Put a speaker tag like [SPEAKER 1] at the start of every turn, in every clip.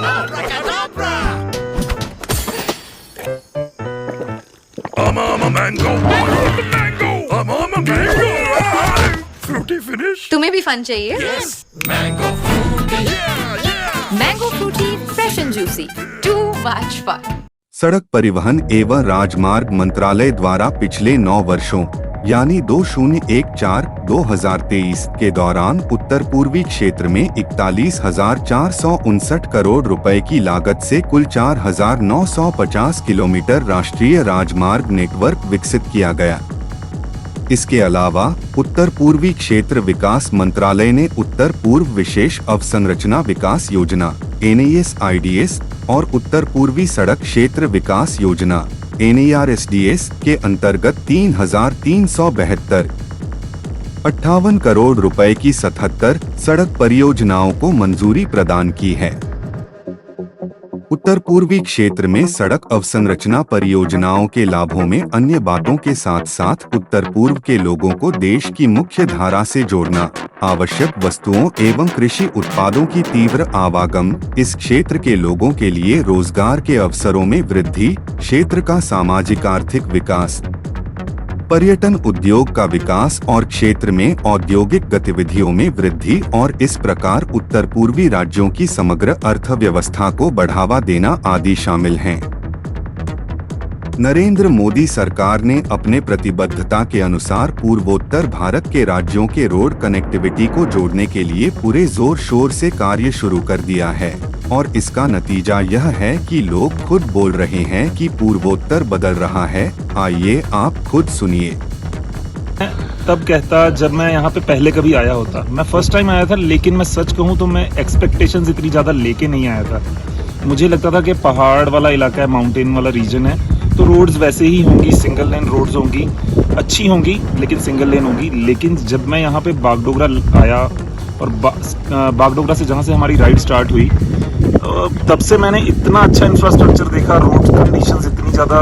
[SPEAKER 1] I'm a mango. I'm a mango. Fruity finish.
[SPEAKER 2] तुम्हें भी fun चाहिए?
[SPEAKER 1] Yes. Mango fruity. Yeah.
[SPEAKER 2] Mango Frooti fresh and juicy, too much fun.
[SPEAKER 3] सड़क परिवहन एवं राजमार्ग मंत्रालय द्वारा पिछले 9 वर्षों यानी 2014-2023 के दौरान उत्तर पूर्वी क्षेत्र में 41,459 करोड़ रुपए की लागत से कुल 4,950 किलोमीटर राष्ट्रीय राजमार्ग नेटवर्क विकसित किया गया। इसके अलावा उत्तर पूर्वी क्षेत्र विकास मंत्रालय ने उत्तर पूर्व विशेष अवसंरचना विकास योजना NASIDS और उत्तर पूर्वी सड़क क्षेत्र विकास योजना NARSDS के अंतर्गत 3,372 58 करोड़ रुपए की 77 सड़क परियोजनाओं को मंजूरी प्रदान की है। उत्तर पूर्वी क्षेत्र में सड़क अवसंरचना परियोजनाओं के लाभों में अन्य बातों के साथ साथ उत्तर पूर्व के लोगों को देश की मुख्य धारा से जोड़ना, आवश्यक वस्तुओं एवं कृषि उत्पादों की तीव्र आवागम, इस क्षेत्र के लोगों के लिए रोजगार के अवसरों में वृद्धि, क्षेत्र का सामाजिक आर्थिक विकास, पर्यटन उद्योग का विकास और क्षेत्र में औद्योगिक गतिविधियों में वृद्धि और इस प्रकार उत्तर पूर्वी राज्यों की समग्र अर्थव्यवस्था को बढ़ावा देना आदि शामिल हैं। नरेंद्र मोदी सरकार ने अपने प्रतिबद्धता के अनुसार पूर्वोत्तर भारत के राज्यों के रोड कनेक्टिविटी को जोड़ने के लिए पूरे जोर शोर से कार्य शुरू कर दिया है और इसका नतीजा यह है कि लोग खुद बोल रहे हैं कि पूर्वोत्तर बदल रहा है। आइए आप खुद सुनिए।
[SPEAKER 4] तब कहता जब मैं यहाँ पे पहले कभी आया होता, मैं फर्स्ट टाइम आया था, लेकिन मैं सच कहूँ तो मैं एक्सपेक्टेशंस इतनी ज़्यादा लेके नहीं आया था। मुझे लगता था कि पहाड़ वाला इलाका है, माउंटेन वाला रीजन है, तो रोड्स वैसे ही होंगी, सिंगल लेन रोड्स होंगी, अच्छी होंगी लेकिन सिंगल लेन होंगी। लेकिन जब मैं यहाँ पे बागडोगरा आया और बागडोगरा से जहाँ से हमारी राइड स्टार्ट हुई, तब से मैंने इतना अच्छा इंफ्रास्ट्रक्चर देखा, रोड कंडीशंस इतनी ज़्यादा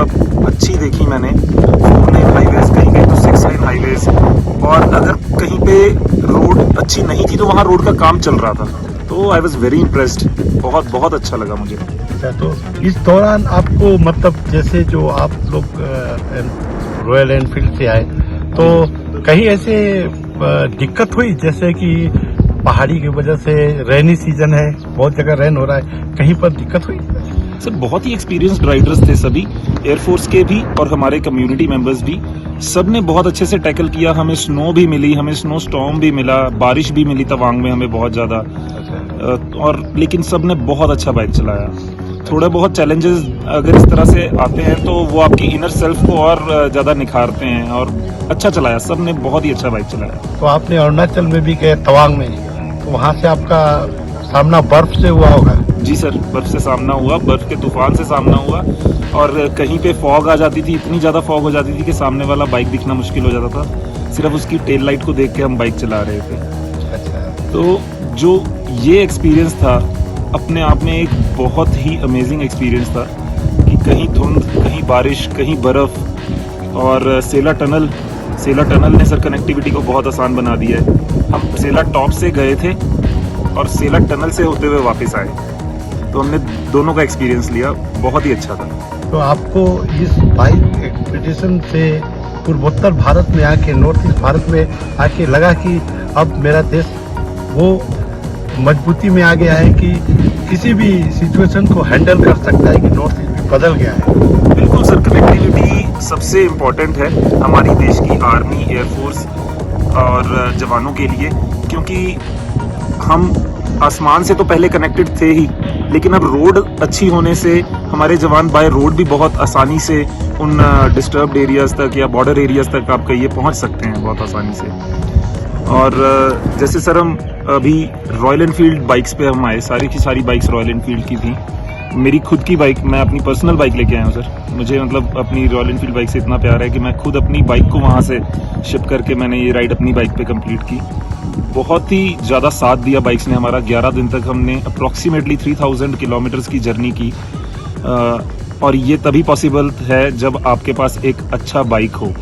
[SPEAKER 4] अच्छी देखी मैंने। 4 लेन हाईवेज, कहीं कहीं तो 6 लेन हाईवेज, और अगर कहीं पे रोड अच्छी नहीं थी तो वहाँ रोड का काम चल रहा था। तो आई वॉज वेरी इम्प्रेस्ड, बहुत बहुत अच्छा लगा मुझे।
[SPEAKER 5] तो इस दौरान आपको मतलब जैसे जो आप लोग रॉयल एनफील्ड से आए तो कहीं ऐसे दिक्कत हुई, जैसे कि पहाड़ी की वजह से रेनी सीजन है, बहुत जगह रेन हो रहा है, कहीं पर दिक्कत हुई?
[SPEAKER 4] सर बहुत ही एक्सपीरियंस्ड राइडर्स थे सभी, एयरफोर्स के भी और हमारे कम्युनिटी मेंबर्स भी, सब ने बहुत अच्छे से टैकल किया। हमें स्नो भी मिली, हमें स्नो स्टॉर्म भी मिला, बारिश भी मिली तवांग में हमें बहुत ज़्यादा, और लेकिन सब ने बहुत अच्छा बाइक चलाया। थोड़े बहुत चैलेंजेस अगर इस तरह से आते हैं तो वो आपकी इनर सेल्फ को और ज़्यादा निखारते हैं, और अच्छा चलाया, सब ने बहुत ही अच्छा बाइक चलाया।
[SPEAKER 5] तो आपने अरुणाचल में भी गए, तवांग में, तो वहाँ से आपका सामना बर्फ से हुआ होगा?
[SPEAKER 4] जी सर, बर्फ से सामना हुआ, बर्फ के तूफान से सामना हुआ, और कहीं पे फॉग आ जाती थी, इतनी ज़्यादा फॉग हो जाती थी कि सामने वाला बाइक दिखना मुश्किल हो जाता था। सिर्फ उसकी टेल लाइट को देख के हम बाइक चला रहे थे।
[SPEAKER 5] अच्छा।
[SPEAKER 4] तो जो ये एक्सपीरियंस था अपने आप में एक बहुत ही अमेजिंग एक्सपीरियंस था कि कहीं धुंध, कहीं बारिश, कहीं बर्फ़, और सेला टनल ने सर कनेक्टिविटी को बहुत आसान बना दिया है। हम सेला टॉप से गए थे और सेला टनल से होते हुए वापस आए, तो हमने दोनों का एक्सपीरियंस लिया, बहुत ही अच्छा था।
[SPEAKER 5] तो आपको इस बाइक एक्सपीडिशन से पूर्वोत्तर भारत में आके, नॉर्थ ईस्ट भारत में आके लगा कि अब मेरा देश वो मजबूती में आ गया है कि किसी भी सिचुएशन को हैंडल कर सकता है, कि नॉर्थ ईस्ट भी बदल गया है?
[SPEAKER 4] बिल्कुल सर, कनेक्टिविटी सबसे इम्पोर्टेंट है हमारी देश की आर्मी, एयरफोर्स और जवानों के लिए, क्योंकि हम आसमान से तो पहले कनेक्टेड थे ही, लेकिन अब रोड अच्छी होने से हमारे जवान बाय रोड भी बहुत आसानी से उन डिस्टर्ब्ड एरियाज़ तक या बॉर्डर एरियाज़ तक आप कहिए पहुंच सकते हैं बहुत आसानी से। और जैसे सर हम अभी रॉयल एनफील्ड बाइक्स पे हम आए, सारी की सारी बाइक्स रॉयल एनफील्ड की थी। मेरी खुद की बाइक, मैं अपनी पर्सनल बाइक लेके आया हूँ सर। मुझे मतलब अपनी रॉयल एनफील्ड बाइक से इतना प्यार है कि मैं खुद अपनी बाइक को वहाँ से शिप करके मैंने ये राइड अपनी बाइक पे कंप्लीट की। बहुत ही ज़्यादा साथ दिया बाइक्स ने हमारा। 11 दिन तक हमने अप्रॉक्सीमेटली 3000 किलोमीटर्स की जर्नी की, और ये तभी पॉसिबल है जब आपके पास एक अच्छा बाइक हो।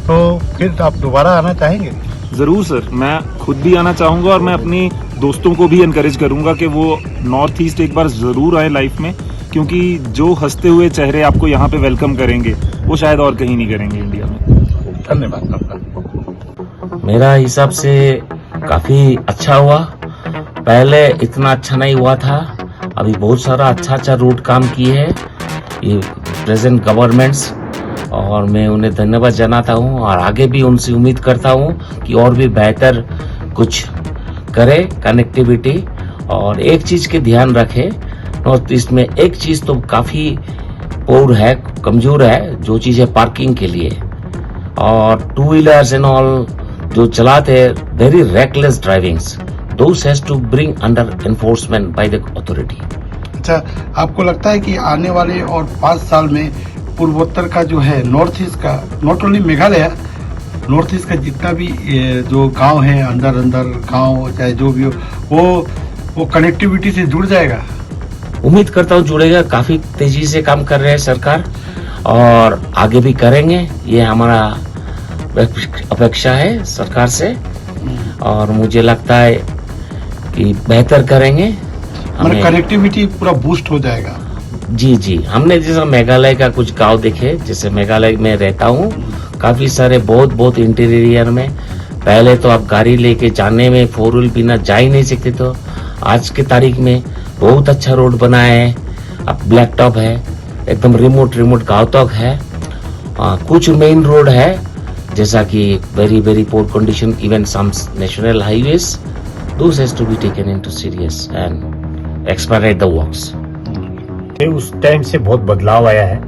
[SPEAKER 5] तो फिर आप दोबारा आना चाहेंगे?
[SPEAKER 4] ज़रूर सर, मैं खुद भी आना चाहूँगा और मैं अपनी दोस्तों को भी इनकरेज करूंगा कि वो नॉर्थ ईस्ट एक बार ज़रूर आए लाइफ में, क्योंकि जो हंसते हुए चेहरे आपको यहाँ पे वेलकम करेंगे वो शायद और कहीं नहीं करेंगे इंडिया में।
[SPEAKER 5] धन्यवाद आपका।
[SPEAKER 6] मेरा हिसाब से काफी अच्छा हुआ। पहले इतना अच्छा नहीं हुआ था, अभी बहुत सारा अच्छा रूट काम किए है ये प्रेजेंट गवर्नमेंट्स, और मैं उन्हें धन्यवाद जनाता हूँ और आगे भी उनसे उम्मीद करता हूँ कि और भी बेहतर कुछ करे कनेक्टिविटी। और एक चीज के ध्यान रखे, नॉर्थ ईस्ट में एक चीज तो काफी पोर है, कमजोर है, जो चीज है पार्किंग के लिए। और टू व्हीलर्स एंड ऑल जो चलाते हैं, very reckless drivings, those has to bring under enforcement by the authority.
[SPEAKER 5] अच्छा, आपको लगता है कि आने वाले और 5 साल में पूर्वोत्तर का जो है नॉर्थ ईस्ट का, not only Meghalaya, north east का जितना भी जो गांव है, अंदर गांव चाहे जो भी हो, वो कनेक्टिविटी से जुड़ जाएगा?
[SPEAKER 6] उम्मीद करता हूँ जुड़ेगा। काफी तेजी से काम कर रहे हैं सरकार और आगे भी करेंगे, ये हमारा अपेक्षा है सरकार से। और मुझे लगता है कि बेहतर करेंगे,
[SPEAKER 5] मतलब कनेक्टिविटी पूरा बूस्ट हो जाएगा।
[SPEAKER 6] जी, हमने जैसा मेघालय का कुछ गांव देखे, जैसे मेघालय में रहता हूँ, काफी सारे बहुत इंटीरियर में पहले तो आप गाड़ी लेके जाने में 4 व्हील बिना जा ही नहीं सकते, तो आज के तारीख में बहुत अच्छा रोड बना है। अब ब्लैक टॉप है, एकदम रिमोट गांव तक है। कुछ मेन रोड है जैसा कि very poor condition, even some national highways, those has to be taken into serious and experience the works.
[SPEAKER 7] उस टाइम से बहुत बदलाव आया है।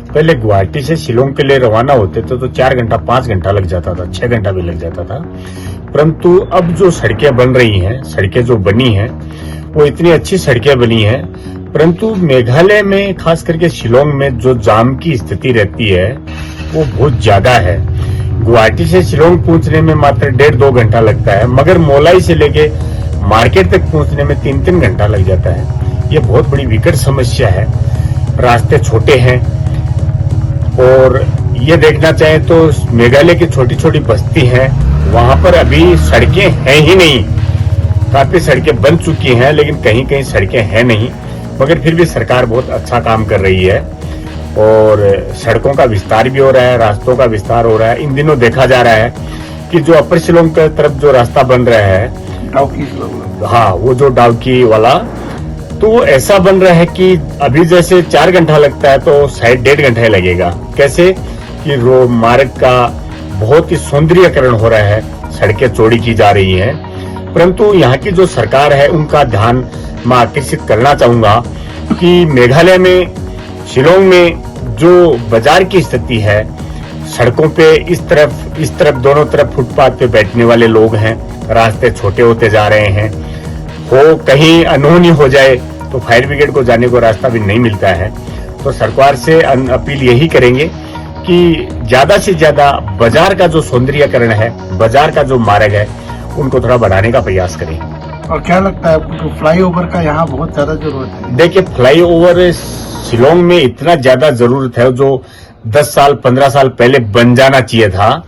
[SPEAKER 7] पहले गुवाहाटी से शिलोंग के लिए रवाना होते थे तो 4 घंटा 5 घंटा लग जाता था, 6 घंटा भी लग जाता था। परंतु अब जो सड़कें बन रही हैं, सड़कें जो बनी हैं वो इतनी अच्छी सड़कें बनी हैं, परंतु मेघालय में खास करके शिलोंग में जो जाम की स्थिति रहती है वो बहुत ज्यादा है। गुवाहाटी से शिलोंग पहुंचने में मात्र 1.5-2 घंटा लगता है, मगर मोलाई से लेके मार्केट तक पहुंचने में 3-3 घंटा लग जाता है। ये बहुत बड़ी विकट समस्या है। रास्ते छोटे हैं और ये देखना चाहें तो मेघालय की छोटी छोटी बस्ती हैं, वहां पर अभी सड़कें हैं ही नहीं। काफी सड़कें बन चुकी हैं लेकिन कहीं कहीं सड़कें हैं नहीं, मगर फिर भी सरकार बहुत अच्छा काम कर रही है और सड़कों का विस्तार भी हो रहा है, रास्तों का विस्तार हो रहा है। इन दिनों देखा जा रहा है कि जो अपर शिलोंग की तरफ जो रास्ता बन रहा है, हाँ, वो जो डाउकी वाला, तो वो ऐसा बन रहा है कि अभी जैसे 4 घंटा लगता है तो शायद 1.5 घंटा लगेगा। कैसे कि मार्ग का बहुत ही सौंदर्यीकरण हो रहा है, सड़कें चौड़ी की जा रही हैं। परंतु यहाँ की जो सरकार है उनका ध्यान मैं आकर्षित करना चाहूंगा कि मेघालय में, शिलोंग में जो बाजार की स्थिति है, सड़कों पे इस तरफ दोनों तरफ फुटपाथ पे बैठने वाले लोग हैं, रास्ते छोटे होते जा रहे हैं। हो कहीं अनहोनी हो जाए तो फायर ब्रिगेड को जाने को रास्ता भी नहीं मिलता है। तो सरकार से अपील यही करेंगे कि ज्यादा से ज्यादा बाजार का जो सौंदर्यीकरण है, बाजार का जो मार्ग है, उनको थोड़ा बढ़ाने का प्रयास करें।
[SPEAKER 5] और क्या लगता है आपको, फ्लाईओवर का यहाँ बहुत ज्यादा जरूरत है?
[SPEAKER 7] देखिए, फ्लाईओवर शिलोंग में इतना ज्यादा जरूरत है, जो 10 साल 15 साल पहले बन जाना चाहिए था,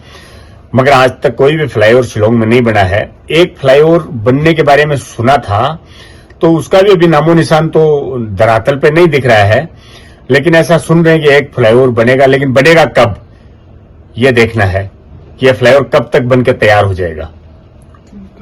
[SPEAKER 7] मगर आज तक कोई भी फ्लाईओवर शिलोंग में नहीं बना है। एक फ्लाईओवर बनने के बारे में सुना था तो उसका भी अभी नामो निशान तो धरातल पे नहीं दिख रहा है, लेकिन ऐसा सुन रहे हैं कि एक फ्लाईओवर बनेगा, लेकिन बनेगा कब, यह देखना है कि यह फ्लाईओवर कब तक बनकर तैयार हो जाएगा।